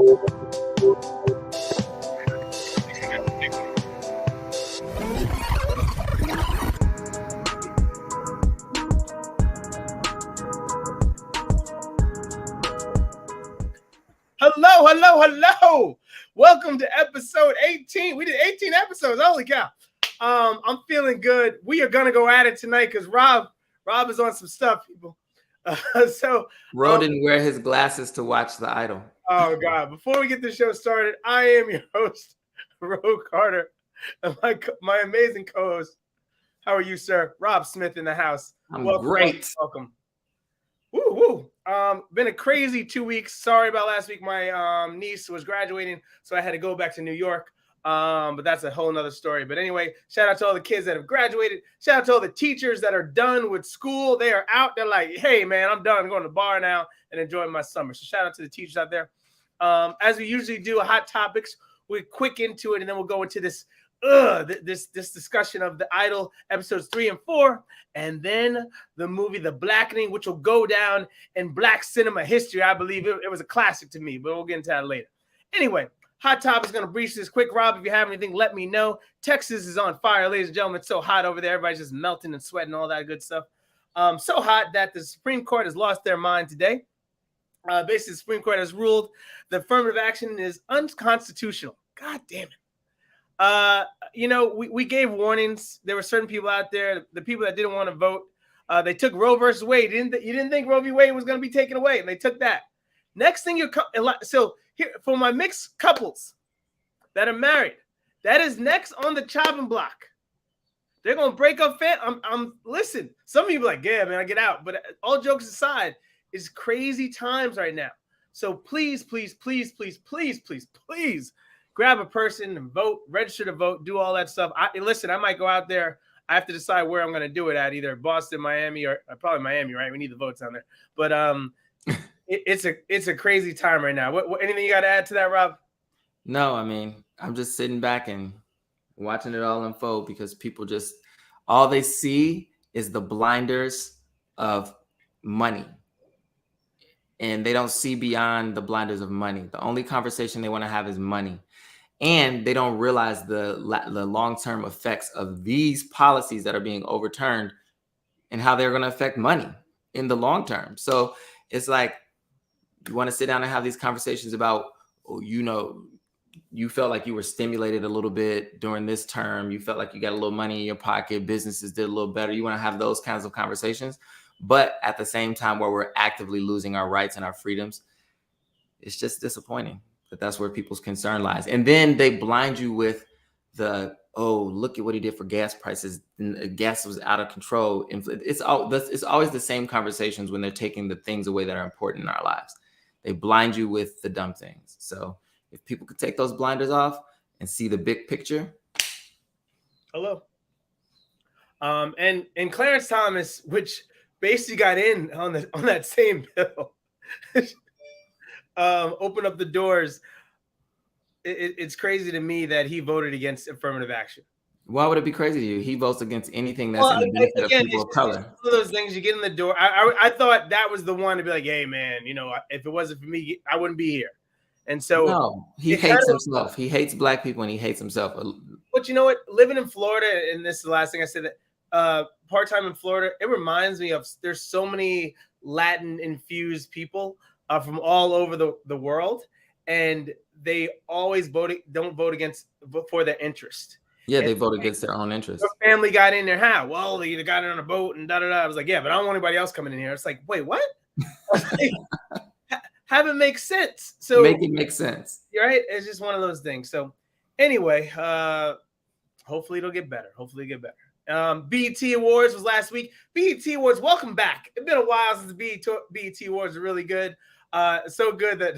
Hello. Welcome to episode 18. We did 18 episodes. Holy cow. I'm feeling good. We are going to go at it tonight because Rob is on some stuff, people. Ro didn't wear his glasses to watch The Idol. Oh, God. Before we get the show started, I am your host, Ro Carter, and my amazing co-host. How are you, sir? Rob Smith in the house. I'm great. Welcome. Woo. Been a crazy 2 weeks. Sorry about last week. My niece was graduating, so I had to go back to New York. But that's a whole nother story. But anyway, shout out to all the kids that have graduated. Shout out to all the teachers that are done with school. They are out. They're like, hey, man, I'm done. I'm going to the bar now and enjoying my summer. So shout out to the teachers out there. As we usually do, hot topics. We're quick into it, and then we'll go into this discussion of The Idol episodes 3 and 4, and then the movie The Blackening, which will go down in Black cinema history. I believe it was a classic to me, but we'll get into that later. Anyway, hot topics, going to breach this quick. Rob, if you have anything, let me know. Texas is on fire, ladies and gentlemen. It's so hot over there. Everybody's just melting and sweating, all that good stuff. So hot that the Supreme Court has lost their mind today. Basically, the Supreme Court has ruled that affirmative action is unconstitutional. God damn it. We gave warnings. There were certain people out there, the people that didn't want to vote. They took Roe versus Wade. You didn't think Roe v. Wade was going to be taken away, and they took that. Next thing so here for my mixed couples that are married, that is next on the chopping block. They're going to break up. Listen. Some people are like, yeah, man, I get out. But all jokes aside, it's crazy times right now. So please. Grab a person and vote, register to vote, do all that stuff. I might go out there. I have to decide where I'm going to do it at, either Boston, Miami, or probably Miami, right? We need the votes down there. But it's a crazy time right now. What anything you got to add to that, Rob? No, I mean, I'm just sitting back and watching it all unfold because people all they see is the blinders of money. And they don't see beyond the blinders of money. The only conversation they want to have is money. And they don't realize the long-term effects of these policies that are being overturned and how they're going to affect money in the long term. So it's like, you want to sit down and have these conversations about, you felt like you were stimulated a little bit during this term. You felt like you got a little money in your pocket. Businesses did a little better. You want to have those kinds of conversations. But at the same time, where we're actively losing our rights and our freedoms, it's just disappointing that's where people's concern lies. And then they blind you with look at what he did for gas prices. And gas was out of control. It's always the same conversations when they're taking the things away that are important in our lives. They blind you with the dumb things. So if people could take those blinders off and see the big picture. Hello. And Clarence Thomas, which basically got in on that same bill, open up the doors. It's crazy to me that he voted against affirmative action. Why would it be crazy to you? He votes against anything that's in the benefit of people of color. One of those things you get in the door. I thought that was the one to be like, hey, man, if it wasn't for me, I wouldn't be here. And so no, he hates himself. He hates Black people and he hates himself. But you know what? Living in Florida, and this is the last thing I said, that part-time in Florida, it reminds me of there's so many Latin-infused people from all over the world, and they always don't vote for their interest. Yeah, they vote against their own interest. Your family got in there how? Well, they got in on a boat and da-da-da. I was like, yeah, but I don't want anybody else coming in here. It's like, wait, what? Have it make sense. So make it make sense. Right? It's just one of those things. So anyway, hopefully it'll get better. BET Awards was last week. BET Awards, welcome back. It's been a while since the BET Awards are really good. So good that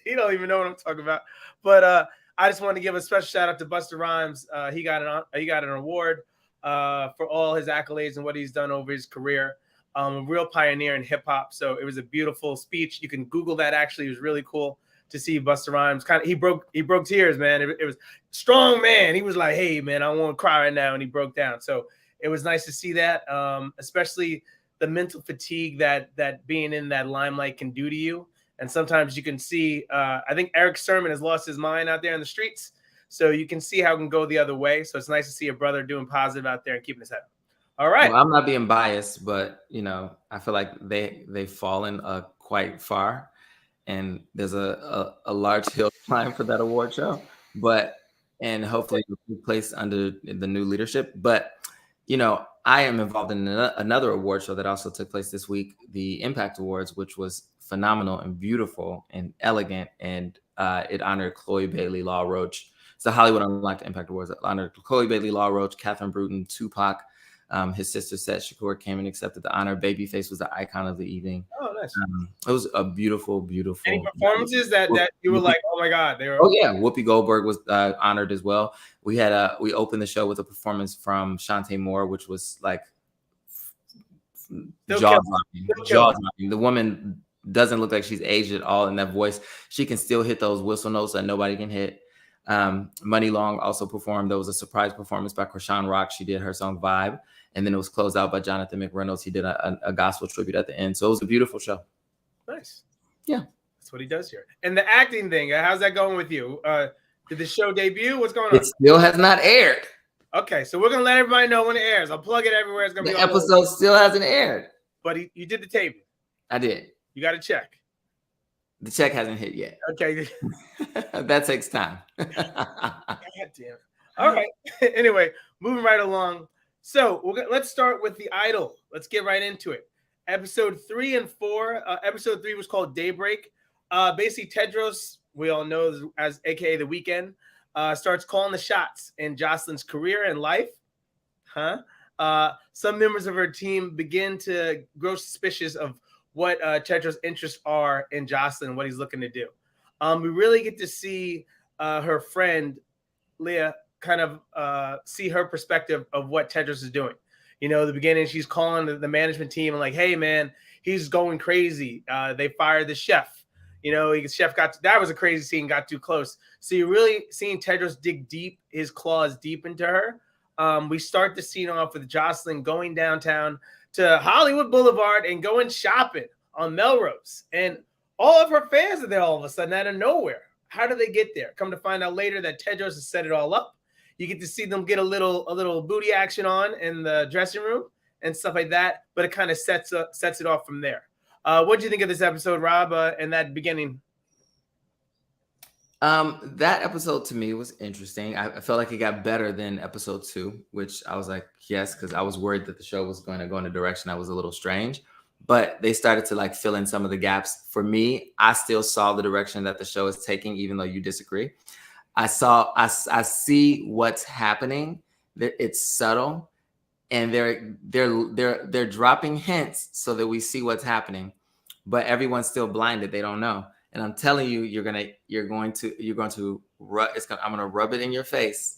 you don't even know what I'm talking about. But I just want to give a special shout out to Busta Rhymes. He got an award for all his accolades and what he's done over his career. A real pioneer in hip hop. So it was a beautiful speech. You can Google that. Actually, it was really cool to see Busta Rhymes. He broke tears, man. It was strong, man. He was like, hey, man, I won't cry right now. And he broke down. So it was nice to see that, especially the mental fatigue that being in that limelight can do to you. And sometimes you can see, I think Eric Sermon has lost his mind out there in the streets. So you can see how it can go the other way. So it's nice to see a brother doing positive out there and keeping his head up. All right. Well, I'm not being biased, but I feel like they've fallen quite far, and there's a large hill to climb for that award show. And hopefully it'll be placed under the new leadership. But I am involved in another award show that also took place this week, the Impact Awards, which was phenomenal and beautiful and elegant, and it honored Chloe Bailey, Law Roach. It's the Hollywood Unlocked Impact Awards. It honored Chloe Bailey, Law Roach, Catherine Bruton, Tupac. His sister Seth Shakur came and accepted the honor. Babyface was the icon of the evening. Oh, nice. It was a beautiful, beautiful. Any performances that you were like, oh my God, they were. Oh yeah, Whoopi Goldberg was honored as well. We opened the show with a performance from Shantae Moore, which was like jaw-dropping. The woman doesn't look like she's aged at all in that voice. She can still hit those whistle notes that nobody can hit. Money Long also performed. There was a surprise performance by Krishan Rock. She did her song Vibe, and then it was closed out by Jonathan McReynolds. He did a gospel tribute at the end. So it was a beautiful show. Nice. Yeah. That's what he does here. And the acting thing, how's that going with you? Did the show debut? What's going on? It still has not aired. Okay, so we're going to let everybody know when it airs. I'll plug it everywhere. It's going to be the episode still hasn't aired. But you did the taping. I did. You got to check. The check hasn't hit yet. Okay. That takes time. God damn. All right. Anyway, moving right along. So let's start with The Idol. Let's get right into it. Episode 3 and 4. Episode 3 was called Daybreak. Basically, Tedros, we all know as AKA The Weeknd, starts calling the shots in Jocelyn's career and life. Some members of her team begin to grow suspicious of what Tedros' interests are in Jocelyn, what he's looking to do. We really get to see her friend, Leah, kind of see her perspective of what Tedros is doing. The beginning, she's calling the management team and like, hey, man, he's going crazy. They fired the chef. Chef that was a crazy scene, got too close. So you're really seeing Tedros dig deep, his claws deep into her. We start the scene off with Jocelyn going downtown to Hollywood Boulevard and going shopping on Melrose. And all of her fans are there all of a sudden out of nowhere. How do they get there? Come to find out later that Tedros has set it all up. You get to see them get a little booty action on in the dressing room and stuff like that, but it kind of sets it off from there. What do you think of this episode, Rob, and that beginning? That episode to me was interesting. I felt like it got better than episode 2, which I was like, yes, because I was worried that the show was going to go in a direction that was a little strange. But they started to like fill in some of the gaps. For me, I still saw the direction that the show is taking, even though you disagree. I see what's happening. It's subtle, and they're dropping hints so that we see what's happening. But everyone's still blinded; they don't know. And I'm telling you, I'm gonna rub it in your face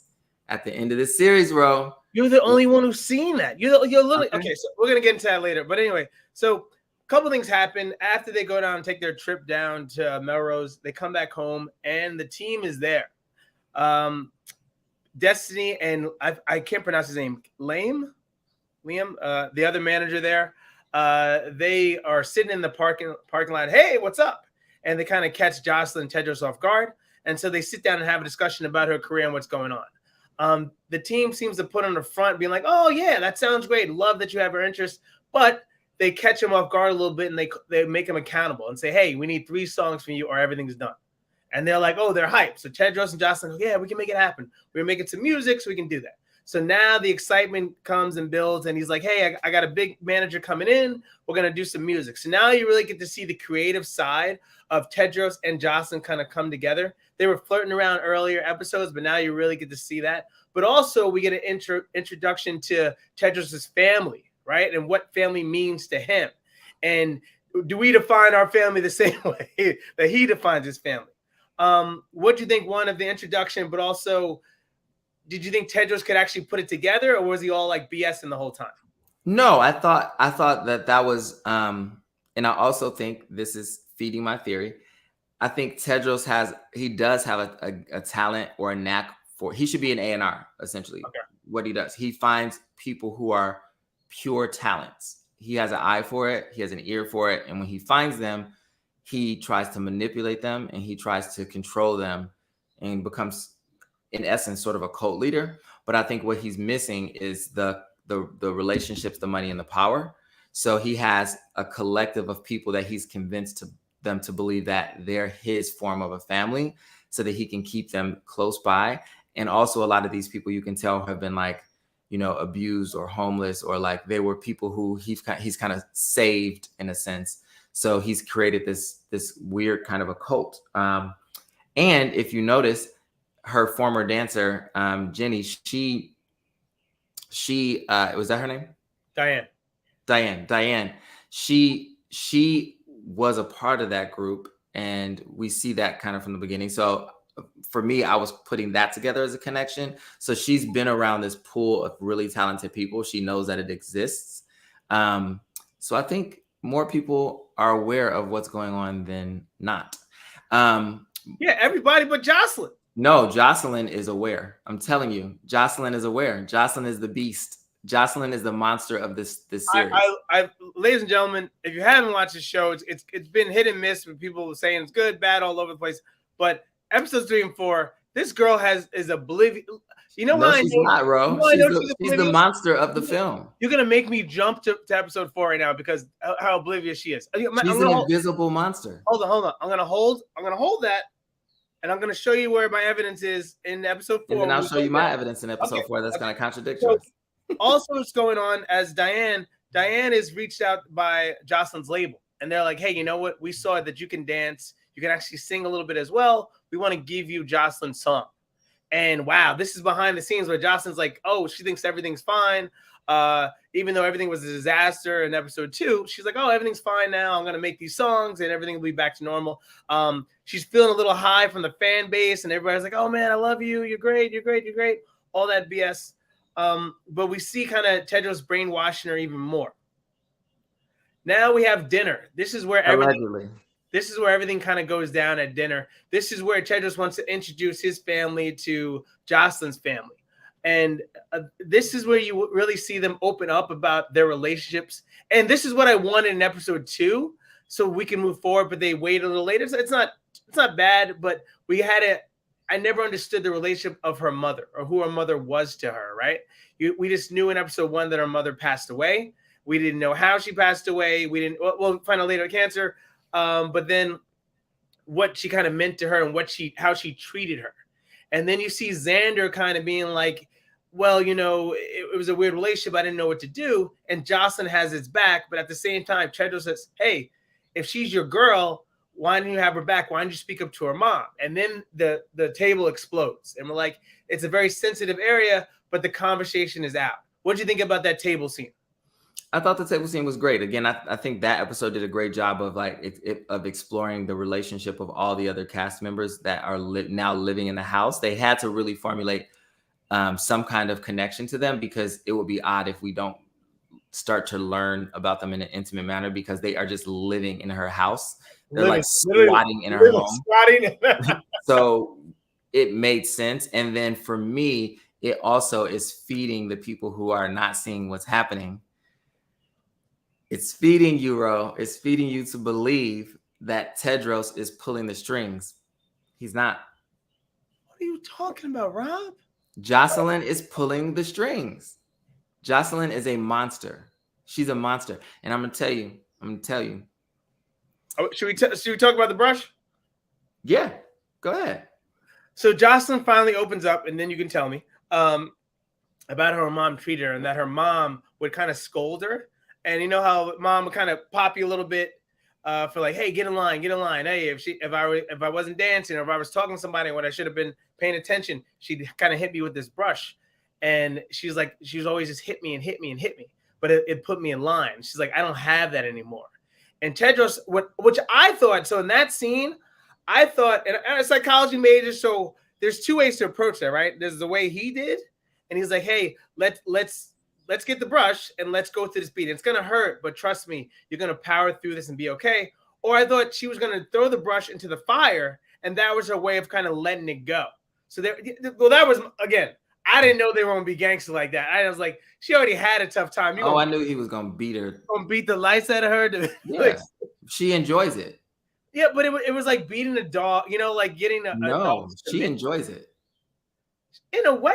at the end of this series, bro. You're the only one who's seen that. You're literally okay. So we're gonna get into that later. But anyway, so a couple things happen after they go down and take their trip down to Melrose. They come back home and the team is there. Destiny and I can't pronounce his name. Liam, the other manager there. They are sitting in the parking lot. Hey, what's up? And they kind of catch Jocelyn Tedros off guard. And so they sit down and have a discussion about her career and what's going on. The team seems to put on the front being like, oh, yeah, that sounds great. Love that you have her interest. But they catch him off guard a little bit and they make him accountable and say, hey, we need 3 songs from you or everything's done. And they're like, oh, they're hyped. So Tedros and Jocelyn, yeah, we can make it happen. We're making some music so we can do that. So now the excitement comes and builds, and he's like, hey, I got a big manager coming in. We're going to do some music. So now you really get to see the creative side of Tedros and Jocelyn kind of come together. They were flirting around earlier episodes, but now you really get to see that. But also we get an introduction to Tedros' family, right? And what family means to him. And do we define our family the same way that he defines his family? What do you think, one, of the introduction, but also did you think Tedros could actually put it together, or was he all like BSing the whole time? No, I thought that was, and I also think this is feeding my theory. I think Tedros does have a talent or a knack for, he should be an A&R essentially. Okay. What he does, he finds people who are pure talents. He has an eye for it. He has an ear for it. And when he finds them, he tries to manipulate them and he tries to control them and becomes, in essence, sort of a cult leader. But I think what he's missing is the relationships, the money, and the power. So he has a collective of people that he's convinced them to believe that they're his form of a family, so that he can keep them close by. And also, a lot of these people, you can tell, have been like, abused or homeless, or like they were people who he's kind of saved in a sense. So he's created this weird kind of a cult. And if you notice, her former dancer, Jenny, she was that her name? Diane. She was a part of that group, and we see that kind of from the beginning. So for me, I was putting that together as a connection. So she's been around this pool of really talented people. She knows that it exists. So I think more people are aware of what's going on than not. Yeah, everybody but Jocelyn. No, Jocelyn is aware. I'm telling you, Jocelyn is aware. Jocelyn is the beast. Jocelyn is the monster of this series. Ladies and gentlemen, if you haven't watched the show, it's been hit and miss with people saying it's good, bad, all over the place. But episodes 3 and 4, this girl is oblivious. You know why? No, she's not, bro. She's the monster of the film. You're gonna make me jump to episode 4 right now because how oblivious she is. She's an invisible monster. Hold on. I'm gonna hold that, and I'm gonna show you where my evidence is in episode 4. And then I'll show you my evidence in episode 4 that's gonna contradict yours. Also, what's going on as Diane is reached out by Jocelyn's label, and they're like, hey, you know what? We saw that you can dance. You can actually sing a little bit as well. We want to give you Jocelyn's song. And wow, this is behind the scenes where Jocelyn's like, oh, she thinks everything's fine. Even though everything was a disaster in episode 2, she's like, oh, everything's fine now. I'm going to make these songs and everything will be back to normal. She's feeling a little high from the fan base, and everybody's like, oh, man, I love you. You're great. All that BS. But we see kind of Tedros brainwashing her even more. Now we have dinner. This is where everything kind of goes down at dinner. This is where Tedros wants to introduce his family to Jocelyn's family. And this is where you really see them open up about their relationships. And this is what I wanted in episode 2, so we can move forward, but they wait a little later. So it's not bad, but I never understood the relationship of her mother or who her mother was to her, right? We just knew in episode 1 that her mother passed away. We didn't know how she passed away. We'll find out later, cancer. But then what she kind of meant to her and how she treated her. And then you see Xander kind of being like, well, it was a weird relationship. I didn't know what to do. And Jocelyn has his back. But at the same time, Tedros says, hey, if she's your girl, why didn't you have her back? Why didn't you speak up to her mom? And then the table explodes. And we're like, it's a very sensitive area, but the conversation is out. What do you think about that table scene? I thought the table scene was great. Again, I think that episode did a great job of of exploring the relationship of all the other cast members that are now living in the house. They had to really formulate some kind of connection to them, because it would be odd if we don't start to learn about them in an intimate manner, because they are just living in her house. They're like squatting in her home. So it made sense. And then for me, it also is feeding the people who are not seeing what's happening. It's feeding you, Ro. It's feeding you to believe that Tedros is pulling the strings. He's not. What are you talking about, Rob? Jocelyn is pulling the strings. Jocelyn is a monster. She's a monster. And I'm going to tell you. Oh, should we talk about the brush? Yeah, go ahead. So Jocelyn finally opens up, and then you can tell me about how her mom treated her, and that her mom would kind of scold her. And you know how mom would kind of pop you a little bit for like, hey, get in line. Hey, if I wasn't dancing, or if I was talking to somebody when I should have been paying attention, she'd kind of hit me with this brush. And she's like, she was always just hit me. But it put me in line. She's like, I don't have that anymore. And Tedros, which I thought, so in that scene, I thought, and I'm a psychology major, so there's 2 ways to approach that, right? There's the way he did, and he's like, hey, let's get the brush and let's go through this beat. It's gonna hurt, but trust me, you're gonna power through this and be okay. Or I thought she was gonna throw the brush into the fire, and that was her way of kind of letting it go. So that was, again, I didn't know they were gonna be gangster like that. I was like, she already had a tough time. I knew he was gonna beat her. Gonna beat the lights out of her. Yeah, she enjoys it. Yeah, but it was like beating a dog, like getting a dog No, to she submit. enjoys it. In a way,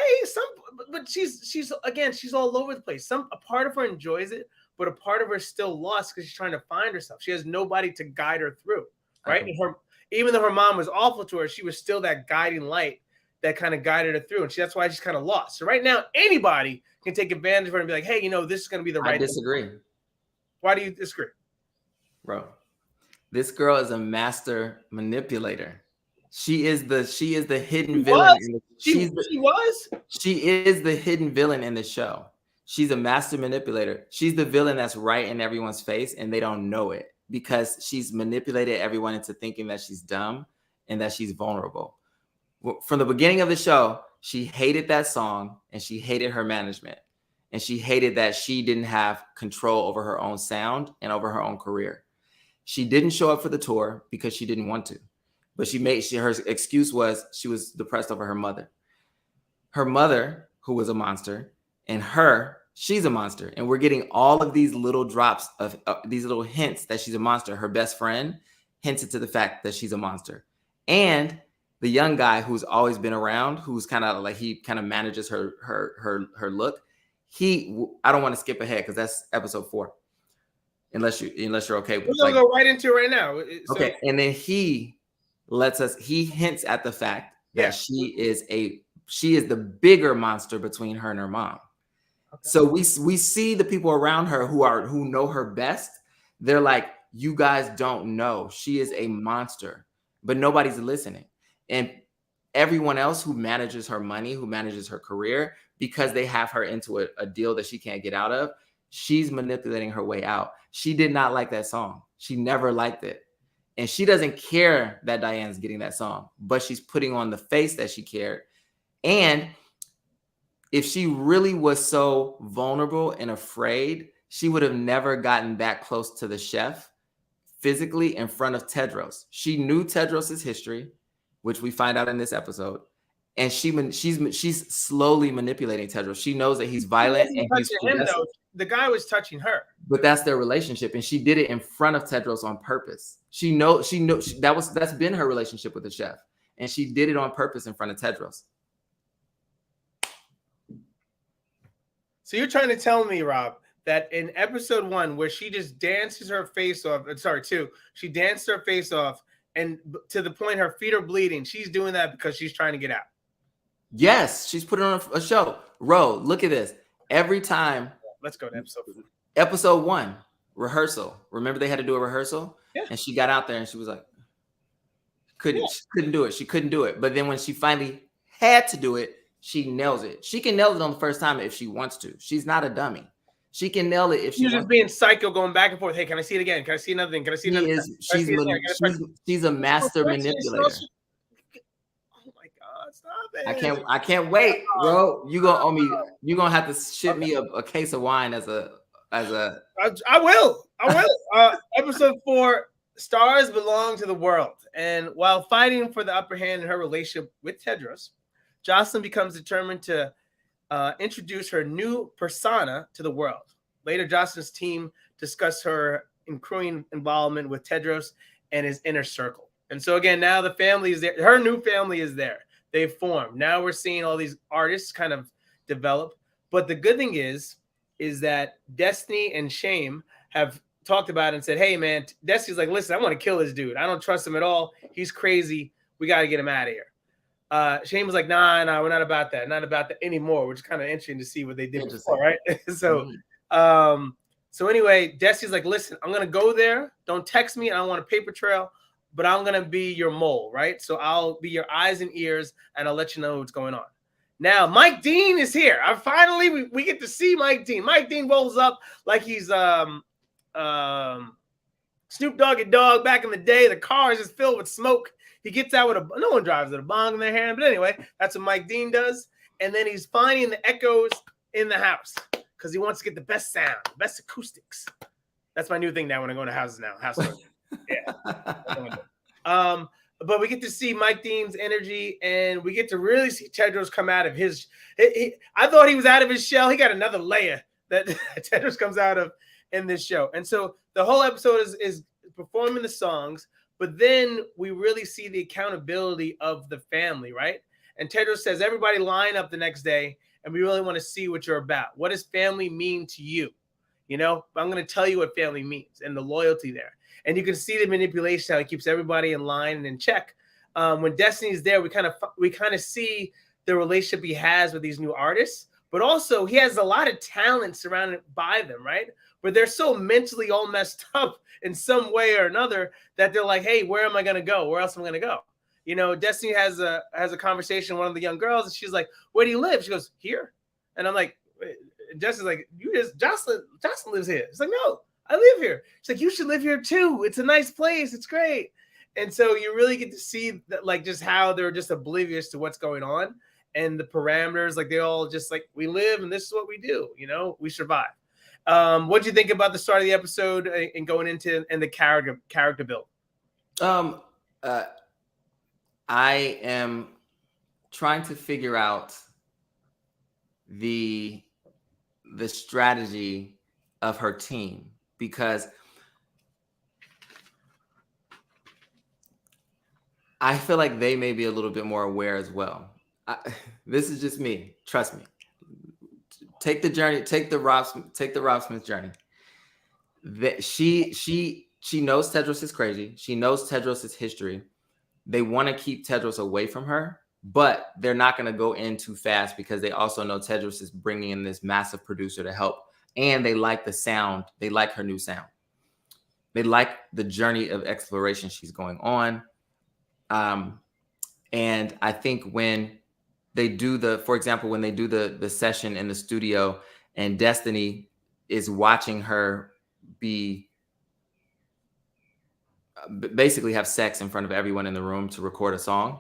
but she's all over the place. A part of her enjoys it, but a part of her is still lost because she's trying to find herself. She has nobody to guide her through, right? And even though her mom was awful to her, she was still that guiding light that kind of guided her through, and that's why she's kind of lost. So right now, anybody can take advantage of her and be like, "Hey, this is going to be the right." I disagree. Thing. Why do you disagree, bro? This girl is a master manipulator. She is the hidden villain. She is the hidden villain in the show. She's a master manipulator. She's the villain that's right in everyone's face, and they don't know it because she's manipulated everyone into thinking that she's dumb and that she's vulnerable. From the beginning of the show, she hated that song and she hated her management. And she hated that she didn't have control over her own sound and over her own career. She didn't show up for the tour because she didn't want to. But her excuse was she was depressed over her mother. Her mother, who was a monster, and she's a monster. And we're getting all of these little drops of these little hints that she's a monster. Her best friend hinted to the fact that she's a monster. And the young guy who's always been around, who's kind of like, he kind of manages her look. I don't want to skip ahead because that's episode 4. Unless you're okay with it. We're gonna go right into it right now. Okay. And then he hints at the fact that she is the bigger monster between her and her mom. Okay. So we see the people around her who know her best. They're like, you guys don't know. She is a monster, but nobody's listening. And everyone else who manages her money, who manages her career, because they have her into a deal that she can't get out of, she's manipulating her way out. She did not like that song. She never liked it. And she doesn't care that Diane's getting that song, but she's putting on the face that she cared. And if she really was so vulnerable and afraid, she would have never gotten that close to the chef physically in front of Tedros. She knew Tedros's history, which we find out in this episode. And she's slowly manipulating Tedros. She knows that he's violent and he's him, though. The guy was touching her. But that's their relationship, and she did it in front of Tedros on purpose. She knows that's been her relationship with the chef, and she did it on purpose in front of Tedros. So you're trying to tell me, Rob, that in episode 1, where she just dances her face off, she danced her face off, and to the point her feet are bleeding, she's doing that because she's trying to get out. Yes, she's putting on a show. Ro, look at this. Every time. Let's go to episode 4. Episode 1, rehearsal. Remember they had to do a rehearsal? Yeah. And she got out there and she was like, she couldn't do it. She couldn't do it. But then when she finally had to do it, she nails it. She can nail it on the first time if she wants to. She's not a dummy. She can nail it if she wants just being psycho, going back and forth. Hey, can I see it again? Can I see another thing? Can I see another thing? She's a master manipulator. Stop it. I can't wait, bro. You gonna owe me. You gonna have to ship me a case of wine as a. I will. Episode 4: Stars belong to the world. And while fighting for the upper hand in her relationship with Tedros, Jocelyn becomes determined to introduce her new persona to the world. Later, Jocelyn's team discuss her increasing involvement with Tedros and his inner circle. And so again, now the family is there. Her new family is there. They've formed. Now we're seeing all these artists kind of develop. But the good thing is that Destiny and Shame have talked about it and said, hey, man, Destiny's like, listen, I want to kill this dude. I don't trust him at all. He's crazy. We got to get him out of here. Shame was like, nah, we're not about that. Not about that anymore, which is kind of interesting to see what they did before, right? So anyway, Destiny's like, listen, I'm going to go there. Don't text me. I don't want a paper trail. But I'm going to be your mole, right? So I'll be your eyes and ears, and I'll let you know what's going on. Now, Mike Dean is here. We get to see Mike Dean. Mike Dean rolls up like he's Snoop Doggy Dogg back in the day. The car is just filled with smoke. He gets out with no one drives with a bong in their hand. But anyway, that's what Mike Dean does. And then he's finding the echoes in the house because he wants to get the best sound, the best acoustics. That's my new thing now when I go into houses now. House tour. Yeah. But we get to see Mike Dean's energy, and we get to really see Tedros come out of his. I thought he was out of his shell. He got another layer that Tedros comes out of in this show, and so the whole episode is performing the songs. But then we really see the accountability of the family, right? And Tedros says, everybody line up the next day, and we really want to see what you're about. What does family mean to you? You know, I'm going to tell you what family means and the loyalty there. And you can see the manipulation, how he keeps everybody in line and in check. When Destiny's there, we kind of see the relationship he has with these new artists, but also he has a lot of talent surrounded by them, right? But they're so mentally all messed up in some way or another that they're like, hey, where am I going to go? Where else am I going to go? You know, Destiny has a conversation with one of the young girls, and she's like, where do you live? She goes, here. And I'm like, Destiny's like, Jocelyn lives here. It's like, no, I live here. She's like, you should live here too. It's a nice place. It's great. And so you really get to see that, like, just how they're just oblivious to what's going on and the parameters. Like, they all just like, we live and this is what we do. You know, we survive. What do you think about the start of the episode and going into and the character build? I am trying to figure out the strategy of her team, because I feel like they may be a little bit more aware as well. This is just me. Trust me. Take the journey. Take the Rob Smith journey. She knows Tedros is crazy. She knows Tedros' history. They want to keep Tedros away from her, but they're not going to go in too fast because they also know Tedros is bringing in this massive producer to help, and they like the sound. They like her new sound. They like the journey of exploration she's going on. And I think when they do for example, when they do the session in the studio and Destiny is watching her basically have sex in front of everyone in the room to record a song,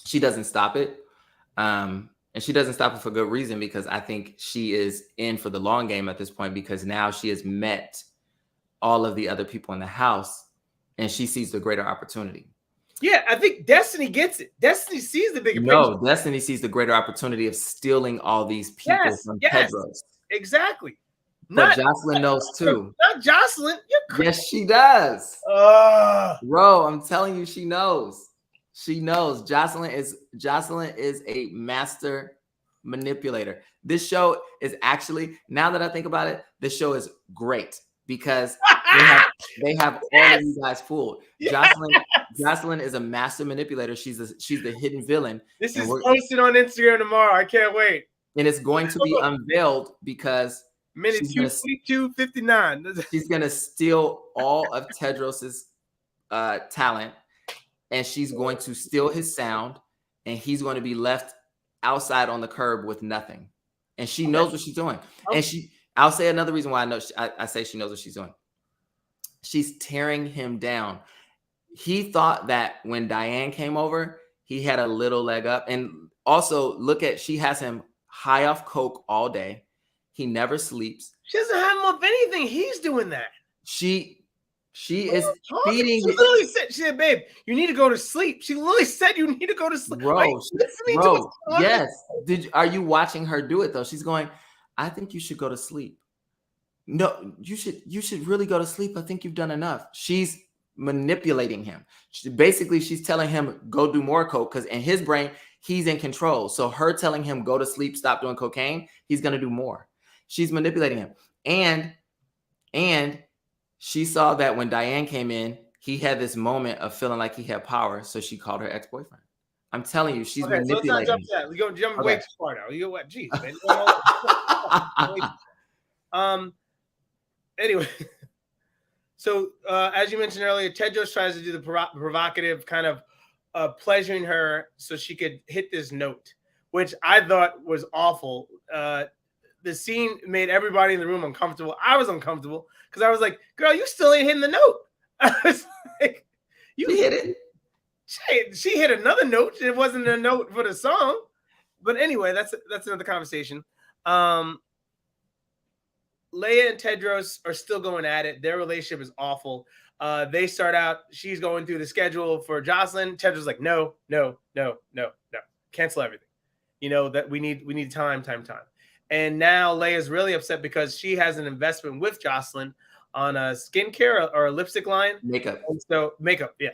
she doesn't stop it. And she doesn't stop it for good reason, because I think she is in for the long game at this point, because now she has met all of the other people in the house and she sees the greater opportunity. Yeah, I think Destiny gets it. Destiny sees the bigger picture. No, Destiny sees the greater opportunity of stealing all these people from Tedros. Exactly. But Jocelyn knows too. Not Jocelyn. Yes, she does. Bro, I'm telling you, she knows. She knows. Jocelyn is a master manipulator. This show is actually, now that I think about it, this show is great because they have all of you guys fooled. Jocelyn is a master manipulator. She's the hidden villain. This is posted on Instagram tomorrow. I can't wait. And it's going to be unveiled because minute 2:52:59. She's gonna steal all of Tedros's talent, and she's going to steal his sound, and he's going to be left outside on the curb with nothing. And she knows what she's doing. And I'll say another reason why I say she knows what she's doing. She's tearing him down. He thought that when Diane came over, he had a little leg up. And also she has him high off coke all day. He never sleeps. She doesn't have him up anything. He's doing that. She is feeding. She literally said, she said, babe, you need to go to sleep. She literally said you need to go to sleep. Bro, yes. Are you watching her do it though? She's going, I think you should go to sleep. No, you should really go to sleep. I think you've done enough. She's manipulating him. She's telling him go do more coke, because in his brain, he's in control. So her telling him go to sleep, stop doing cocaine, he's gonna do more. She's manipulating him. And she saw that when Diane came in, he had this moment of feeling like he had power. So she called her ex-boyfriend. I'm telling you, she's manipulating. So let's not jump to that. We're going to jump way too far now. You know what? Jeez, man. Anyway, so as you mentioned earlier, Tedros tries to do the provocative kind of pleasuring her so she could hit this note, which I thought was awful. The scene made everybody in the room uncomfortable. I was uncomfortable because I was like, girl, you still ain't hitting the note. I was like, you hit it. She hit another note. It wasn't a note for the song. But anyway, that's another conversation. Leia and Tedros are still going at it. Their relationship is awful. They start out, she's going through the schedule for Jocelyn. Tedros is like, no. Cancel everything. You know, that we need time. And now Leia's really upset because she has an investment with Jocelyn. on a skincare or a lipstick line. Makeup. And so makeup, yeah,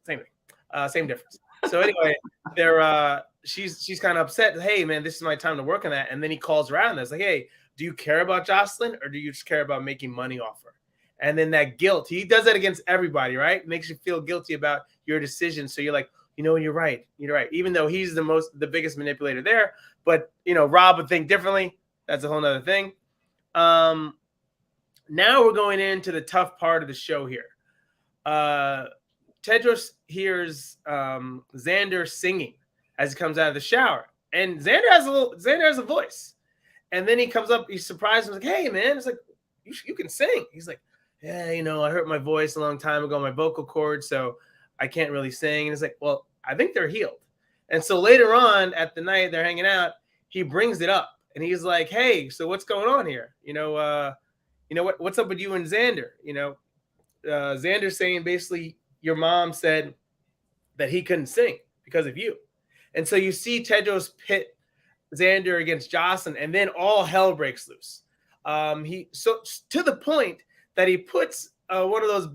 same thing, same difference. So anyway, they're she's kind of upset. Hey man, this is my time to work on that. And then he calls her out and it's like, hey, do you care about Jocelyn or do you just care about making money off her? And then that guilt, he does that against everybody, right? Makes you feel guilty about your decision. So you're like, you know, you're right. Even though he's the biggest manipulator there, but you know, Rob would think differently. That's a whole nother thing. Now we're going into the tough part of the show here. Tedros hears Xander singing as he comes out of the shower, and Xander has a voice. And then he comes up, he's surprised, he's like, hey man, it's like you can sing. He's like, yeah, you know, I hurt my voice a long time ago, my vocal cords, so I can't really sing. And it's like, well, I think they're healed. And so later on at the night they're hanging out, he brings it up and he's like, hey, so what's going on here? What's up with you and Xander? Xander's saying basically your mom said that he couldn't sing because of you. And so you see Tedros pit Xander against Jocelyn, and then all hell breaks loose. So to the point that he puts one of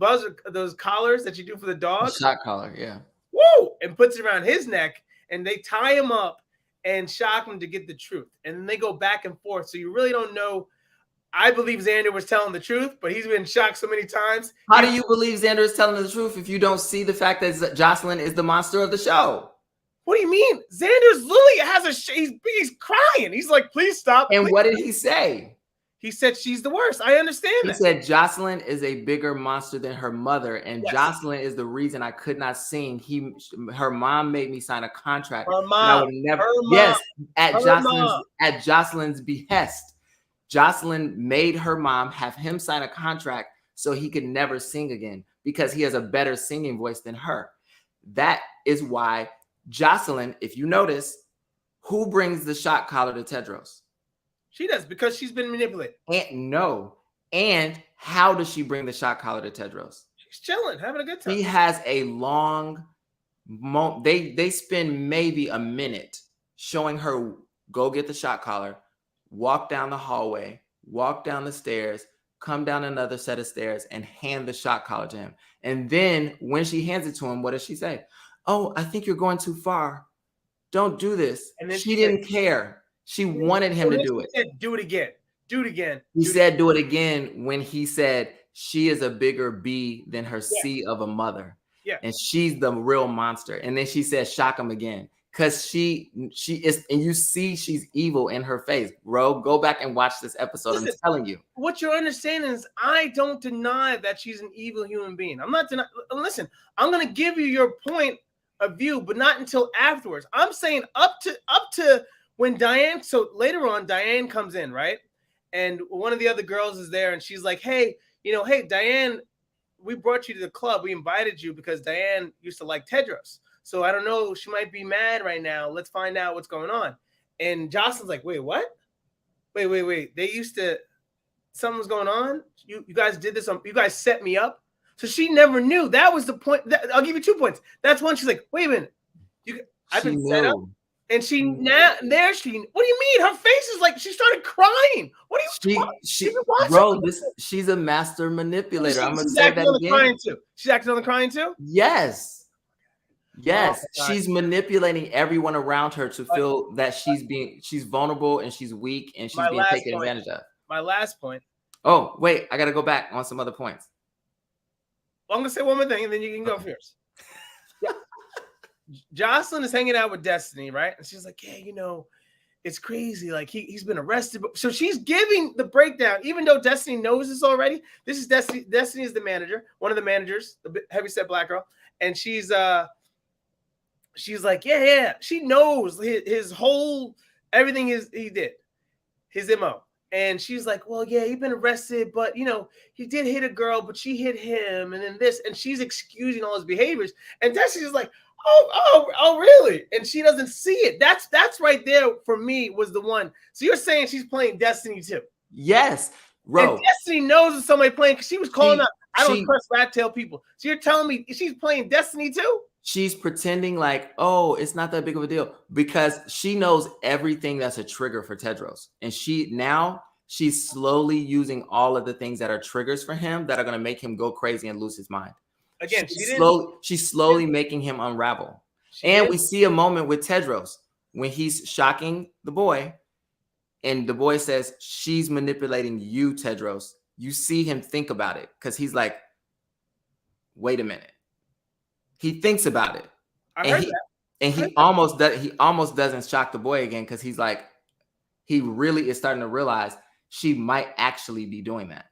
those collars that you do for the dog, shot collar, yeah. Woo! And puts it around his neck, and they tie him up and shock him to get the truth. And then they go back and forth. So you really don't know. I believe Xander was telling the truth, but he's been shocked so many times. How do you believe Xander is telling the truth if you don't see the fact that Jocelyn is the monster of the show? What do you mean? Xander's literally has he's crying. He's like, please stop. And please. What did he say? He said she's the worst. I understand that. He said Jocelyn is a bigger monster than her mother, and yes. Jocelyn is the reason I could not sing. Her mom made me sign a contract. Her mom. I would never. Yes, at Jocelyn's behest, Jocelyn made her mom have him sign a contract so he could never sing again because he has a better singing voice than her. That is why Jocelyn, if you notice, who brings the shot collar to Tedros? She does, because she's been manipulated. And how does she bring the shot collar to Tedros? She's chilling, having a good time. He has a long moment. They spend maybe a minute showing her go get the shot collar, walk down the hallway, walk down the stairs, come down another set of stairs, and hand the shot collar to him. And then when she hands it to him, what does she say? Oh, I think you're going too far. Don't do this. And then she didn't care. She wanted him to do it. Said, do it again. Do it again. He said, do it again when he said she is a bigger B than her C of a mother. Yeah. And she's the real monster. And then she said, shock him again. Because she is, and you see she's evil in her face. Bro, go back and watch this episode. Listen, I'm telling you. What you're understanding is I don't deny that she's an evil human being. I'm not denying. Listen, I'm going to give you your point of view, but not until afterwards. I'm saying up to when Diane, so later on, Diane comes in, right? And one of the other girls is there, and she's like, hey, hey, Diane, we brought you to the club. We invited you because Diane used to like Tedros. So I don't know, she might be mad right now. Let's find out what's going on. And Jocelyn's like, wait, what? Wait. They used to, something's going on? You guys did this, you guys set me up? So she never knew. That was the point. I'll give you 2 points. That's one. She's like, wait a minute. I've been set up. And what do you mean? Her face is like, she started crying. What are you she's a master manipulator. I'm going to say that again. She's acting on the crying too? Yes. She's manipulating everyone around her to feel that she's vulnerable and she's weak and she's being taken advantage of. My last point. Oh, wait, I got to go back on some other points. I'm going to say one more thing and then you can go first. Jocelyn is hanging out with Destiny, right? And she's like, yeah, it's crazy. Like he's been arrested. So she's giving the breakdown, even though Destiny knows this already. This is Destiny. Destiny is the manager, one of the managers, the heavyset black girl. And she's like, yeah. She knows his whole, everything he did, his MO. And she's like, well, yeah, he's been arrested, but he did hit a girl, but she hit him. And then this, and she's excusing all his behaviors. And Destiny's like, oh, really? And she doesn't see it. That's right there for me was the one. So you're saying she's playing Destiny too? Yes, bro. And Destiny knows it's somebody playing because she was calling out. I don't trust rat tail people. So you're telling me she's playing Destiny too? She's pretending like, oh, it's not that big of a deal because she knows everything that's a trigger for Tedros, and she she's slowly using all of the things that are triggers for him that are going to make him go crazy and lose his mind. Again, She's slowly making him unravel. We see a moment with Tedros when he's shocking the boy, and the boy says, she's manipulating you, Tedros. You see him think about it because he's like, wait a minute. He thinks about it. He almost doesn't shock the boy again because he's like, he really is starting to realize she might actually be doing that.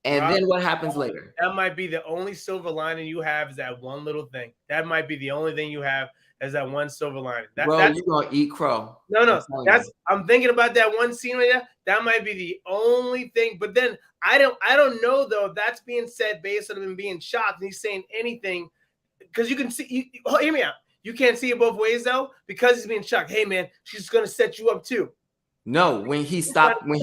And then what happens later? That might be the only silver lining you have is that one little thing. That might be the only thing you have is that one silver lining. Bro, you're going to eat crow. No. I'm thinking about that one scene right there. That might be the only thing. But then I don't know, though, if that's being said based on him being shocked and he's saying anything. Because you can see, hear me out. You can't see it both ways, though, because he's being shocked. Hey, man, she's going to set you up, too. No, when he stopped, when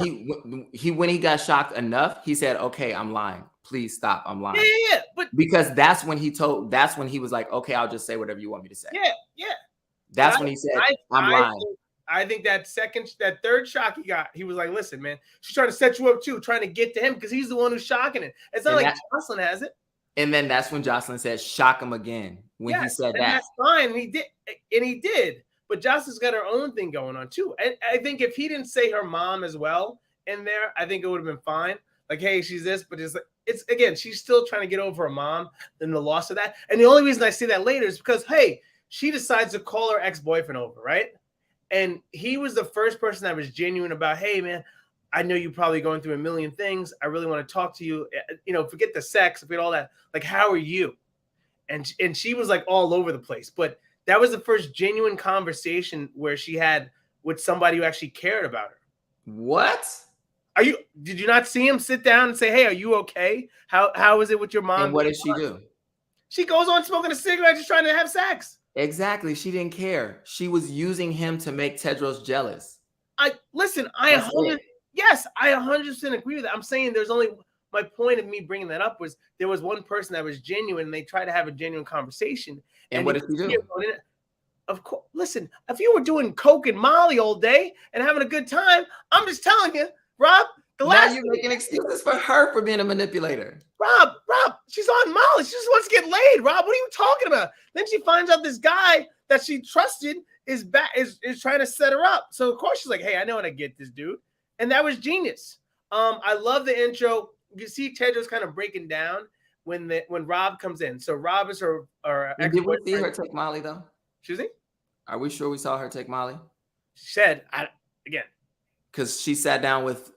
he got shocked enough, he said, okay, I'm lying. Please stop. I'm lying. Yeah. But because that's when he was like, okay, I'll just say whatever you want me to say. Yeah. That's when he said, I'm lying. I think that third shock he got, he was like, listen, man, she's trying to set you up too, trying to get to him because he's the one who's shocking it. It's not like Jocelyn has it. And then that's when Jocelyn said, shock him again. When he said that. That's fine. And he did. But Jocelyn's got her own thing going on too. And I think if he didn't say her mom as well in there, I think it would have been fine. Like, hey, she's this, but it's again, she's still trying to get over her mom and the loss of that. And the only reason I say that later is because, hey, she decides to call her ex-boyfriend over, right? And he was the first person that was genuine about, hey, man, I know you're probably going through a million things. I really want to talk to you. You know, forget the sex, forget all that. Like, how are you? And she was like all over the place. But that was the first genuine conversation where she had with somebody who actually cared about her. What? Did you not see him sit down and say, hey, are you okay? How is it with your mom? And what did she do? She goes on smoking a cigarette, just trying to have sex. Exactly. She didn't care. She was using him to make Tedros jealous. I 100% agree with that. I'm saying there's only, my point of me bringing that up was there was one person that was genuine and they tried to have a genuine conversation. And what did he do? Of course, listen, if you were doing coke and Molly all day and having a good time, I'm just telling you, Rob, now you're making excuses for her for being a manipulator. Rob, she's on Molly. She just wants to get laid. Rob, what are you talking about? Then she finds out this guy that she trusted is trying to set her up. So of course she's like, hey, I know how to get this dude. And that was genius. I love the intro. You see Tedros kind of breaking down when Rob comes in. So Rob is her ex-boyfriend. Did we see her take Molly though? Excuse me? Are we sure we saw her take Molly? She said again. Because she sat down with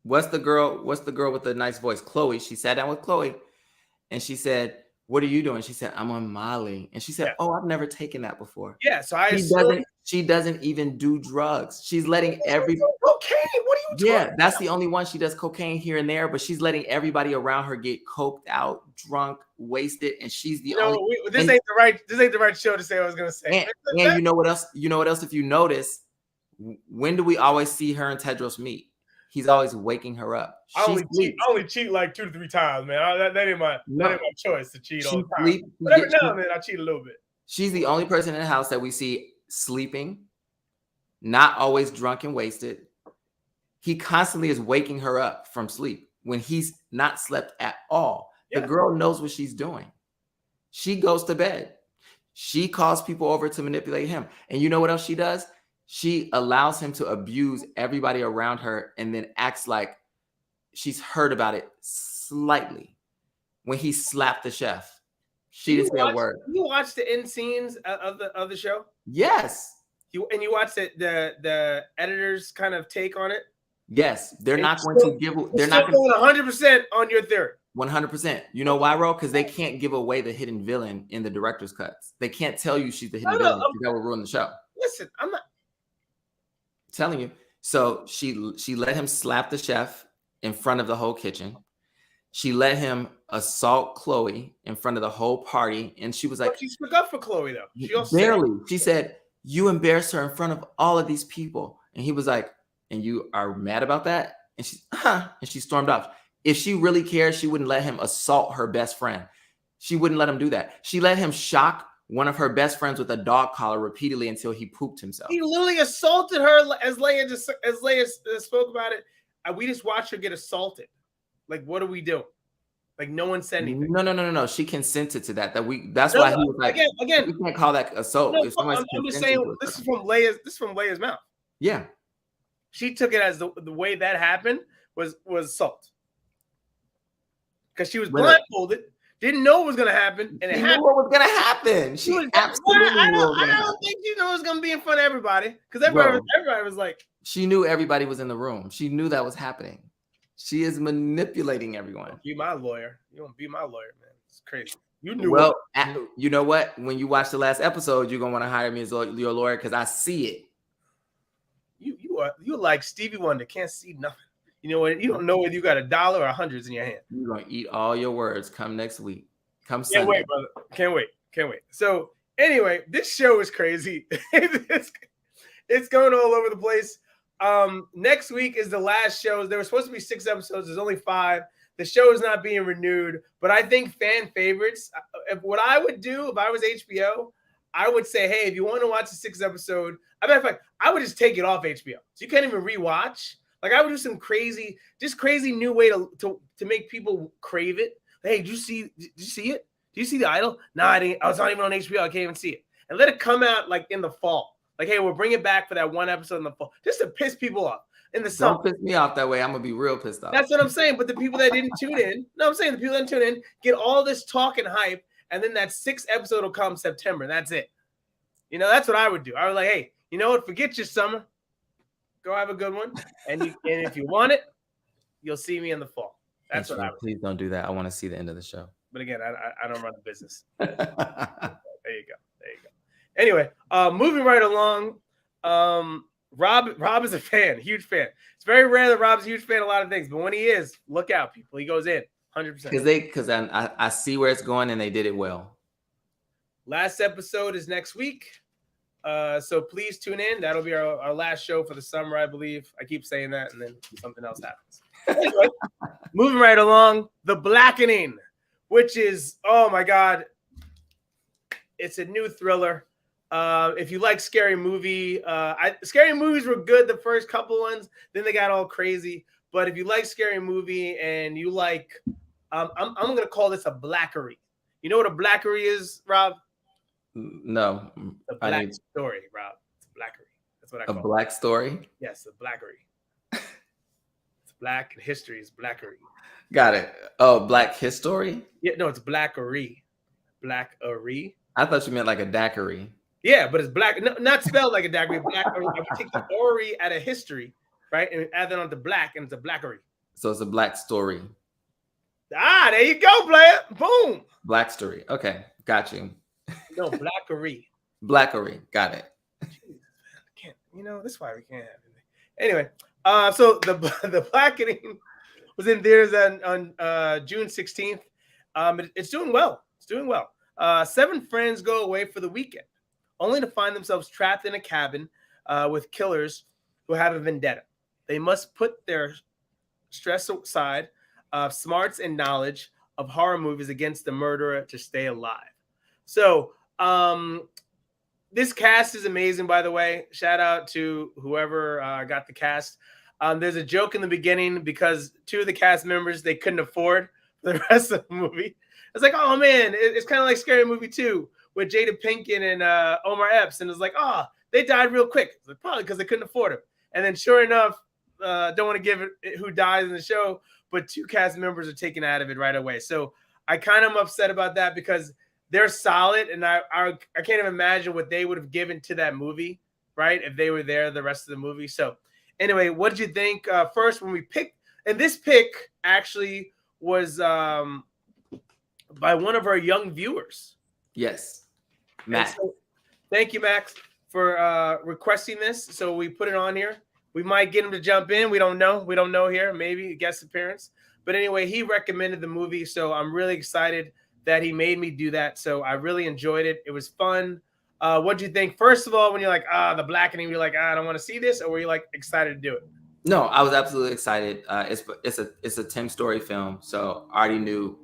what's the girl with the nice voice? Chloe. She sat down with Chloe and she said, what are you doing? She said, I'm on Molly. And she said, oh, I've never taken that before. Yeah, so she doesn't even do drugs. She's letting cocaine. What are you talking about? That's the only one. She does cocaine here and there, but she's letting everybody around her get coked out, drunk, wasted, and she's the only. This ain't the right show to say what I was gonna say. And you know what else? You know what else? If you notice, when do we always see her and Tedros meet? He's always waking her up. I only cheat like 2 to 3 times, man. That ain't my choice to cheat all the time. But every now and then I cheat a little bit. She's the only person in the house that we see sleeping, not always drunk and wasted. He constantly is waking her up from sleep when he's not slept at all. Yeah. The girl knows what she's doing. She goes to bed. She calls people over to manipulate him. And you know what else she does? She allows him to abuse everybody around her and then acts like she's heard about it slightly. When he slapped the chef, she didn't say a word. You watched the end scenes of the show? Yes. You watched the editor's kind of take on it? Yes. They're not going to give. They're not going 100% on your theory. 100%. You know why, Ro? Because they can't give away the hidden villain in the director's cuts. They can't tell you she's the hidden villain. That will ruin the show. Listen, I'm not telling you. So she let him slap the chef in front of the whole kitchen. She let him assault Chloe in front of the whole party, and she was like, she spoke up for Chloe though. She said, you embarrassed her in front of all of these people. And he was like, and you are mad about that? And she stormed off. If she really cared, she wouldn't let him assault her best friend. She wouldn't let him do that. She let him shock one of her best friends with a dog collar repeatedly until he pooped himself. He literally assaulted her, as Leia spoke about it. we just watched her get assaulted. Like, what do we do? Like, no one said anything. No. She consented to that. That's No, why he was like, again, we can't call that assault. no, If somebody's I'm just saying this is from Leia's mouth. Yeah. She took it as the way that happened was assault. Because she was blindfolded, didn't know what was going to happen, and it happened. What was going to happen? She absolutely knew what was going to happen. I don't think she knew it was going to be in front of everybody. Because everybody was like... She knew everybody was in the room. She knew that was happening. She is manipulating everyone. Be my lawyer. You don't be my lawyer, man. It's crazy. You knew. Well, you know what? When you watch the last episode, you're going to want to hire me as your lawyer because I see it. You're like Stevie Wonder. Can't see nothing. You know what? You don't know whether you got $1 or hundreds in your hand. You're going to eat all your words come next week. Sunday. Can't wait, brother. Can't wait. So anyway, this show is crazy. It's going all over the place. Next week is the last show. There were supposed to be 6 episodes. There's only 5. The show is not being renewed. But I think fan favorites, what I would do if I was HBO, I would say, hey, if you want to watch a 6th episode, matter of fact, I would just take it off HBO. So you can't even rewatch. Like, I would do some crazy new way to make people crave it. Hey, did you see it? Did you see The Idol? No, I didn't. I was not even on HBO. I can't even see it. And let it come out like in the fall. Like, hey, we'll bring it back for that one episode in the fall, just to piss people off. In the summer. Don't piss me off that way. I'm gonna be real pissed off. That's what I'm saying. But the people that didn't tune in, the people that didn't tune in get all this talk and hype, and then that 6th episode will come September. And that's it. You know, that's what I would do. I was like, hey, you know what? Forget your summer. Go have a good one. And if you want it, you'll see me in the fall. That's what I would do. Please don't do that. I want to see the end of the show. But again, I don't run a business. There you go. Anyway, moving right along. Rob is a fan, huge fan. It's very rare that Rob's a huge fan of a lot of things, but when he is, look out, people. He goes in 100%. Because I see where it's going, and they did it well. Last episode is next week. So please tune in. That'll be our last show for the summer, I believe. I keep saying that, and then something else happens. Anyway, moving right along, The Blackening, which is, oh my God, it's a new thriller. If you like scary movie, scary movies were good the first couple ones, then they got all crazy. But if you like scary movie and you like, I'm gonna call this a blackery. You know what a blackery is, Rob? No. A black story, Rob. It's a blackery. That's what I call it. A black story? Yes, a blackery. It's black and history is blackery. Got it. Oh, Black History? Yeah, no, it's blackery. Blackery. I thought you meant like a daiquiri. Yeah, but it's black, no, not spelled like a daiquiri. Blackery. I would take the ori out of history, right, and add that onto black, and it's a blackery. So it's a black story. Ah, there you go, player. Boom. Black story. Okay, got you. No, blackery. Blackery. Got it. Jeez, can't. You know, that's why we can't have it. Anyway, so the Blackening was in theaters on June 16th. It's doing well. It's doing well. 7 friends go away for the weekend, only to find themselves trapped in a cabin with killers who have a vendetta. They must put their stress aside, smarts and knowledge of horror movies against the murderer to stay alive. So this cast is amazing, by the way. Shout out to whoever got the cast. There's a joke in the beginning because 2 of the cast members, they couldn't afford the rest of the movie. It's like, oh man, it's kind of like Scary Movie 2 with Jada Pinkett and Omar Epps. And it's like, oh, they died real quick. It's like, probably because they couldn't afford him. And then sure enough, don't want to give it who dies in the show, but 2 cast members are taken out of it right away. So I kind of am upset about that because they're solid, and I can't even imagine what they would have given to that movie, right, if they were there the rest of the movie. So anyway, what did you think first when we picked? And this pick actually was by one of our young viewers. Yes, Max. So, thank you, Max, for requesting this. So we put it on here. We might get him to jump in. We don't know. We don't know here. Maybe a guest appearance. But anyway, he recommended the movie, so I'm really excited that he made me do that. So I really enjoyed it. It was fun. What do you think? First of all, when you're like, The Blackening, you're like, I don't want to see this, or were you like excited to do it? No, I was absolutely excited. It's a Tim Story film, so I already knew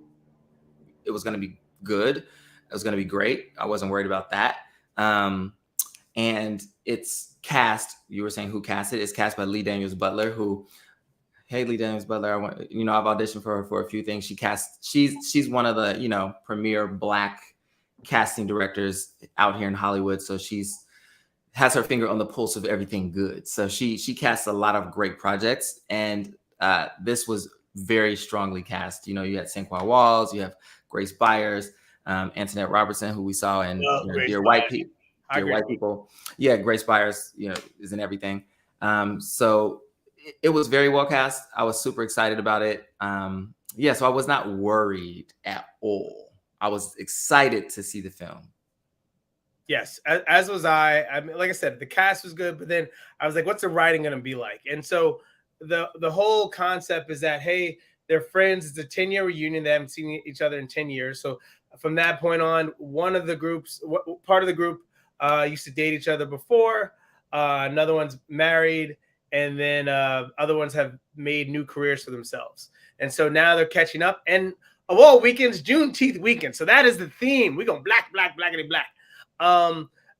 it was going to be good. It was going to be great. I wasn't worried about that. And it's cast. You were saying who cast it? It's cast by Lee Daniels Butler, who Haley James Butler. I've auditioned for her for a few things. She's one of the premier Black casting directors out here in Hollywood. So she's has her finger on the pulse of everything good. So she casts a lot of great projects, and this was very strongly cast. You had Sinqua Walls, you have Grace Byers, Antoinette Robertson, who we saw in Dear White People. Yeah, Grace Byers, is in everything. So it was very well cast. I was super excited about it. So I was not worried at all. I was excited to see the film. Yes, as was I. I mean, like I said, the cast was good, but then I was like, what's the writing going to be like? And so the whole concept is that, hey, they're friends. It's a 10-year reunion. They haven't seen each other in 10 years. So from that point on, part of the group used to date each other before. Another one's married, and then other ones have made new careers for themselves. And so now they're catching up. And of all weekends, Juneteenth weekend. So that is the theme. We're going blackity black.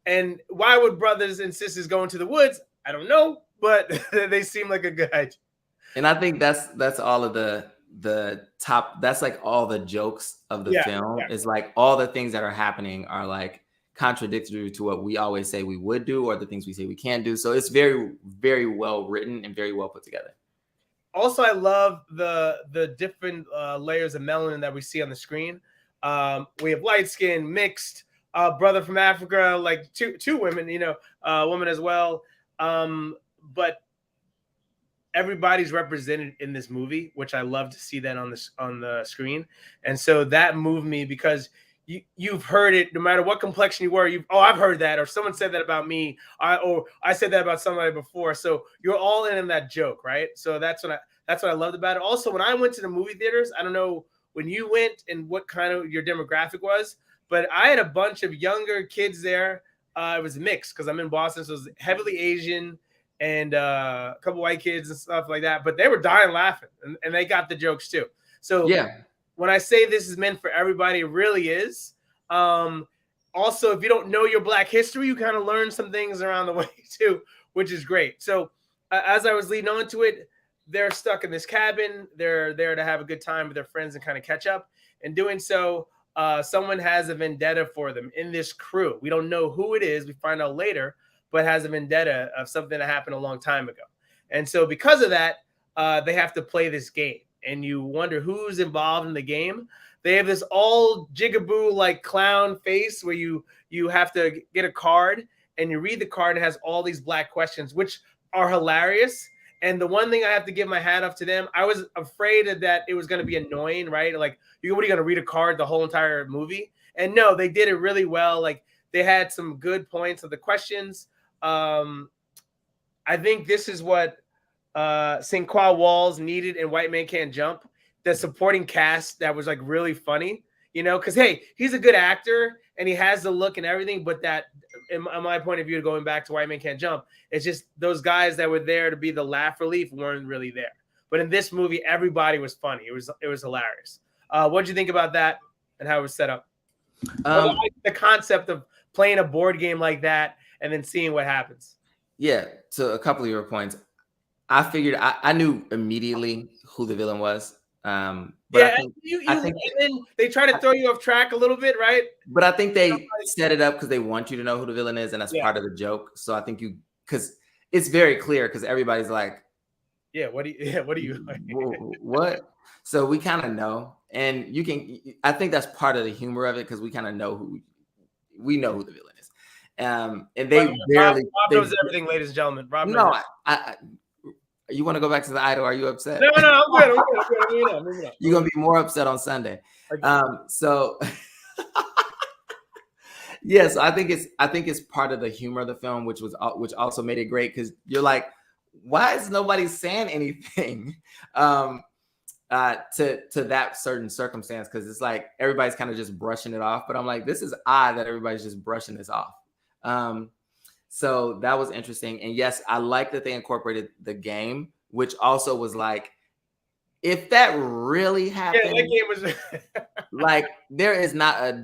And why would brothers and sisters go into the woods? I don't know, but they seem like a good idea. And I think that's all of the top. That's like all the jokes of the film. Yeah. Is like all the things that are happening are like contradictory to what we always say we would do, or the things we say we can't do. So it's very, very well written and very well put together. Also, I love the different layers of melanin that we see on the screen. We have light skin, mixed. Brother from Africa, like two women, woman as well. But everybody's represented in this movie, which I love to see that on the screen. And so that moved me, because you've heard it, no matter what complexion you were. I've heard that, or someone said that about me, or I said that about somebody before. So you're all in that joke, right? So that's what I loved about it. Also, when I went to the movie theaters, I don't know when you went and what kind of your demographic was, but I had a bunch of younger kids there. It was mixed because I'm in Boston, so it was heavily Asian and a couple white kids and stuff like that. But they were dying laughing, and they got the jokes too. So when I say this is meant for everybody, it really is. Also, if you don't know your Black history, you kind of learn some things around the way too, which is great. So as I was leading on to it, they're stuck in this cabin. They're there to have a good time with their friends and kind of catch up. In doing so, someone has a vendetta for them in this crew. We don't know who it is. We find out later, but has a vendetta of something that happened a long time ago. And so because of that, they have to play this game. And you wonder who's involved in the game. They have this all jigaboo like clown face where you have to get a card, and you read the card, and it has all these Black questions, which are hilarious. And the one thing I have to give my hat off to them, I was afraid that it was going to be annoying, right? Like, what are you going to read a card the whole entire movie? And no, they did it really well. Like, they had some good points of the questions. I think this is what Sinqua Walls needed in White Man Can't Jump. The supporting cast that was like really funny, because hey, he's a good actor and he has the look and everything, but that, in my point of view, going back to White Man Can't Jump, it's just those guys that were there to be the laugh relief weren't really there. But in this movie, everybody was funny. It was hilarious. What did you think about that and how it was set up? The concept of playing a board game like that and then seeing what happens. Yeah, to a couple of your points, I figured I knew immediately who the villain was. But yeah, I think and then they try to throw you off track a little bit, right? But I think they set it up because they want you to know who the villain is, and that's part of the joke. So I think because it's very clear, because everybody's like, what do you what? So we kind of know, and I think that's part of the humor of it, because we kind of know who the villain is. And they Rob knows everything, ladies and gentlemen. Rob knows. You want to go back to the Idol? Are you upset? No, I'm good. You're gonna be more upset on Sunday. So yes, I think it's part of the humor of the film, which also made it great, because you're like, why is nobody saying anything to that certain circumstance? Because it's like everybody's kind of just brushing it off. But I'm like, this is odd that everybody's just brushing this off. So that was interesting. And yes, I like that they incorporated the game, which also was like, if that really happened, that game was like, there is not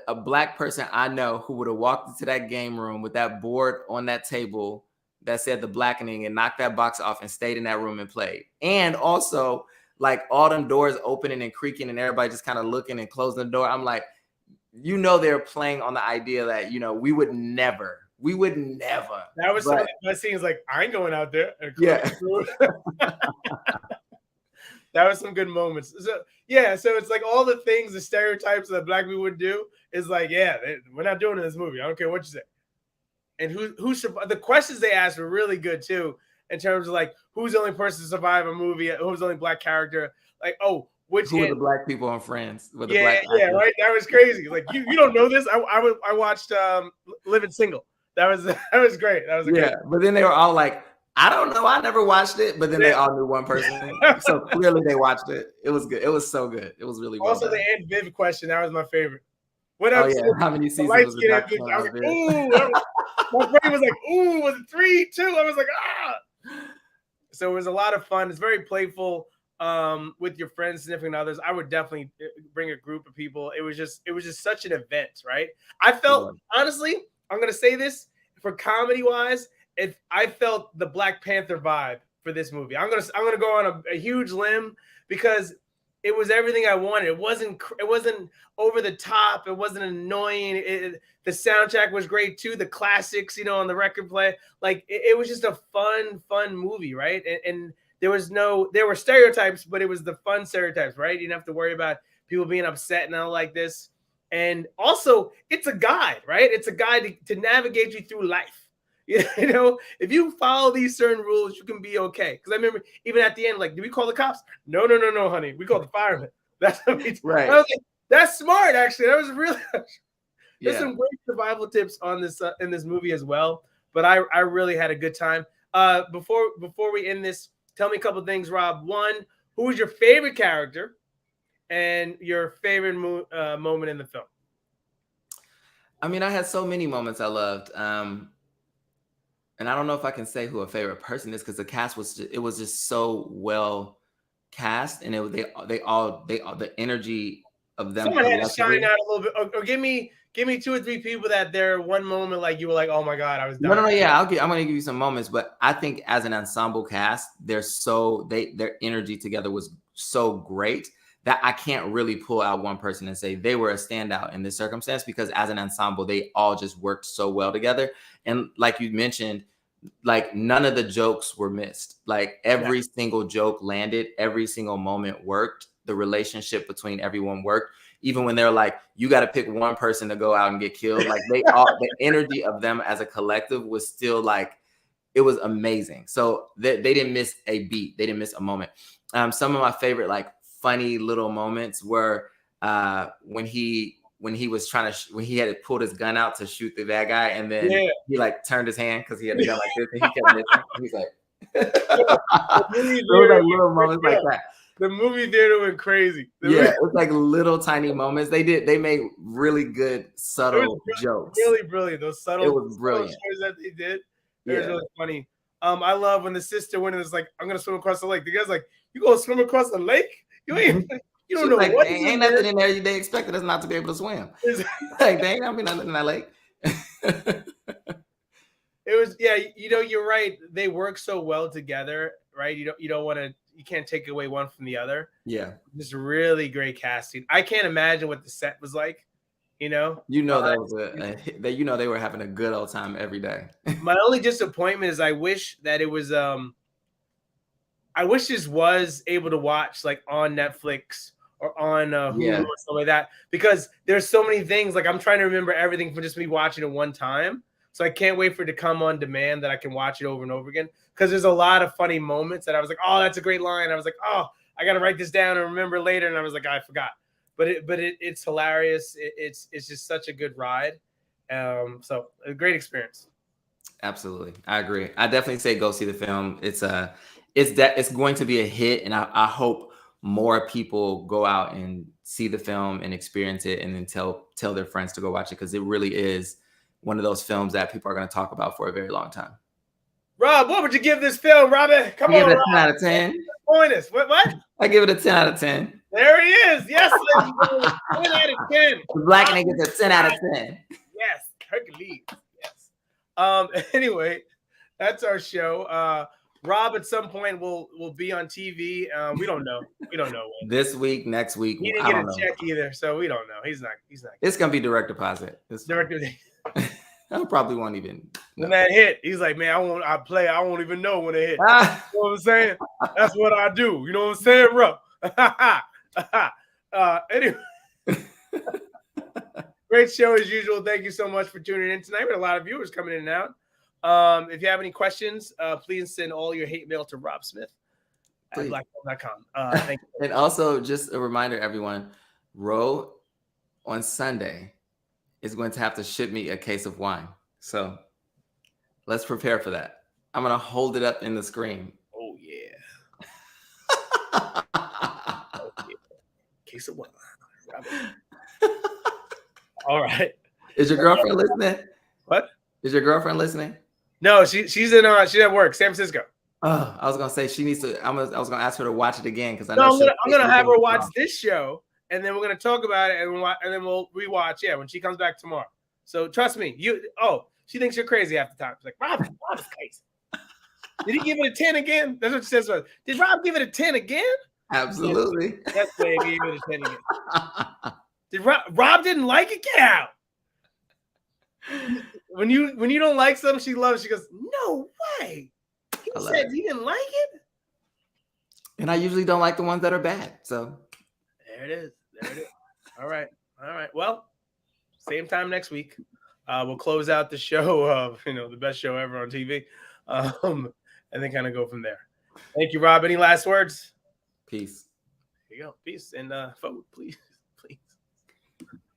a Black person I know who would have walked into that game room with that board on that table that said The Blackening and knocked that box off and stayed in that room and played. And also, like, all them doors opening and creaking and everybody just kind of looking and closing the door. I'm like, you know, they're playing on the idea that, you know, we would never. That was some of the best scenes. Like, I ain't going out there. Yeah. That was some good moments. So yeah, so it's like all the things, the stereotypes that black people would do is like, yeah, we're not doing it in this movie. I don't care what you say. And who the questions they asked were really good too, in terms of like, who's the only person to survive a movie, who's the only black character, like, oh, who are the black people on Friends? Right. That was crazy. Like, you don't know this. I watched Living Single. That was great. That was good. But then they were all like, I don't know. I never watched it, but then they all knew one person. So clearly they watched it. It was good. It was so good. It was really well also done. The Aunt Viv question. That was my favorite. What else? Oh, yeah. How many seasons was it? I was like, ooh. My brain was like, ooh, was it 3, 2? I was like, ah. So it was a lot of fun. It's very playful with your friends, significant others. I would definitely bring a group of people. It was just such an event, right? I felt, honestly, I'm going to say this, for comedy wise, I felt the Black Panther vibe for this movie. I'm gonna go on a huge limb, because it was everything I wanted. It wasn't over the top. It wasn't annoying. The soundtrack was great too. The classics, you know, on the record play. Like, it was just a fun movie, right? And there were stereotypes, but it was the fun stereotypes, right? You didn't have to worry about people being upset and all like this. And also, it's a guide, right? It's a guide to navigate you through life. You know, if you follow these certain rules, you can be okay. Because I remember even at the end, like, did we call the cops? No, honey. We called the firemen. That's right. I was like, that's smart, actually. That was really. There's some great survival tips on this in this movie as well. But I really had a good time. Before we end this, tell me a couple things, Rob. One, who was your favorite character, and your favorite moment in the film? I mean, I had so many moments I loved. And I don't know if I can say who a favorite person is, because the cast was just so well cast, and the energy of them. Someone had to shine out a little bit, or give me 2 or 3 people that there one moment like you were like, oh my god, I was dying. No, yeah, I'm gonna give you some moments, but I think as an ensemble cast, their energy together was so great that I can't really pull out one person and say they were a standout in this circumstance, because as an ensemble, they all just worked so well together. And like you mentioned, like, none of the jokes were missed. Like, every single joke landed, every single moment worked. The relationship between everyone worked. Even when they're like, you got to pick one person to go out and get killed. Like, the energy of them as a collective was still like, it was amazing. So they didn't miss a beat. They didn't miss a moment. Some of my favorite, like, funny little moments were when he when he had pulled his gun out to shoot the bad guy, and then he like turned his hand because he had a gun like this, and he kept missing. He's like, those like little moments like that. The movie theater went crazy. It was like little tiny moments. They made really good subtle jokes. Really brilliant. Those subtle. It was brilliant. Shows that they did. It was really funny. I love when the sister went and was like, "I'm gonna swim across the lake." The guy's like, "You gonna swim across the lake? You ain't." You don't know like, what ain't nothing in there. They expected us not to be able to swim. Like, they ain't gonna be nothing in that lake. It was, you know, you're right. They work so well together, right? You can't take away one from the other. Yeah. Just really great casting. I can't imagine what the set was like, you know? That was you know, they were having a good old time every day. My only disappointment is I wish that it was I wish this was able to watch like on Netflix or on Hulu or something like that, because there's so many things. Like, I'm trying to remember everything for just me watching it one time. So I can't wait for it to come on demand that I can watch it over and over again, because there's a lot of funny moments that I was like, oh, that's a great line. I was like, oh, I got to write this down and remember later. And I was like, I forgot. But it's hilarious. It's just such a good ride. So a great experience. Absolutely. I agree. I definitely say go see the film. It's going to be a hit, and I hope more people go out and see the film and experience it, and then tell their friends to go watch it, because it really is one of those films that people are going to talk about for a very long time. Rob, what would you give this film, Robin? Come on, give it a 10 out of 10. Point us. What? I give it a 10 out of 10. There he is. Yes, 10 out of 10. The Blackening gets a 10 out of 10. Yes, Hercules. Yes. Anyway, That's our show. Rob at some point will be on TV. We don't know. We don't know when. This week, next week. He didn't get a check either, so we don't know. He's not. It's gonna be direct deposit. I probably won't even. When that hit, he's like, man, I won't even know when it hit. You know what I'm saying? That's what I do. You know what I'm saying, bro? Anyway. Great show as usual. Thank you so much for tuning in tonight. We had a lot of viewers coming in and out. If you have any questions, please send all your hate mail to Rob Smith at blackmail.com. Thank you. And also, just a reminder, everyone, Ro on Sunday is going to have to ship me a case of wine. So let's prepare for that. I'm going to hold it up in the screen. Oh, yeah. Case of wine. All right. Is your girlfriend listening? What? Is your girlfriend listening? No, she's at work, San Francisco. Oh, I was gonna say she needs to. I was gonna ask her to watch it again because I'm gonna have her watch this show, and then we're gonna talk about it, and then we'll rewatch. Yeah, when she comes back tomorrow. So trust me, she thinks you're crazy half the time. She's like, Rob is crazy. Did he give it a 10 again? That's what she says. Did Rob give it a 10 again? Absolutely. That's why he gave it a 10 again. Did Rob didn't like it? Get out. When you don't like something she loves, she goes, no way. He said he didn't like it. And I usually don't like the ones that are bad. So there it is. All right. Well, same time next week. We'll close out the show of the best show ever on TV. And then kind of go from there. Thank you, Rob. Any last words? Peace. Here you go. Peace. And vote, please.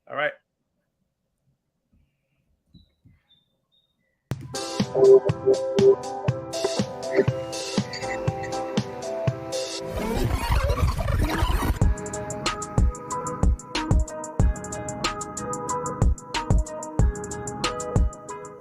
All right.